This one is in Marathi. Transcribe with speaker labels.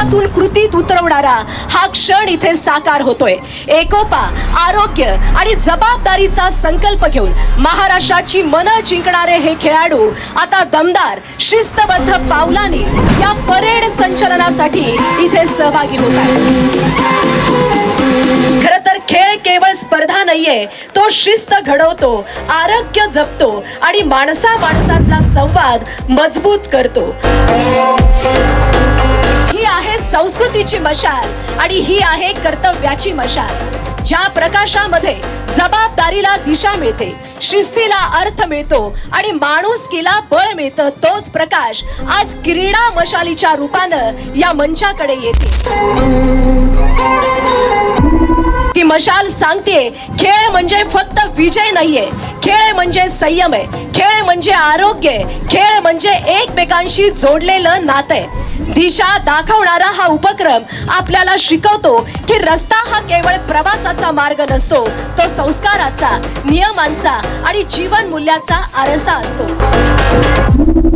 Speaker 1: शब्दातून कृतीत उतरवणारा हा क्षण इथे साकार होतोय। एकोपा, आरोग्य आणि जबाबदारीचा संकल्प घेऊन महाराष्ट्राची मनं जिंकणारे हे खेळाडू आता दमदार शिस्तबद्ध पावलांनी या परेड संचलनासाठी इथे सहभागी होत आहेत। खरं तर खेळ केवळ स्पर्धा नाहीये, तो शिस्त घडवतो, आरोग्य जपतो आणि माणसा माणसातला संवाद मजबूत करतो। ही आहे संस्कृतीची मशाल आणि ही आहे कर्तव्याची मशाल। ज्या प्रकाशामध्ये जबाबदारीला दिशा मिळते, शिस्तीला अर्थ मिळतो आणि माणुसकीला बळ मिळतं, तोच प्रकाश आज क्रीडा मशालीच्या रूपानं या मंचाकडे येते। ती मशाल सांगते, खेळ म्हणजे फक्त विजय नाहीये, खेळ म्हणजे संयम आहे, खेळ म्हणजे आरोग्य आहे, खेळ म्हणजे एकमेकांशी जोडलेलं नातं आहे। दिशा दाखवणारा हा उपक्रम आपल्याला शिकवतो की रस्ता हा केवळ प्रवासाचा मार्ग नसतो, तो संस्काराचा, नियमांचा आणि जीवन मूल्याचा आरसा असतो।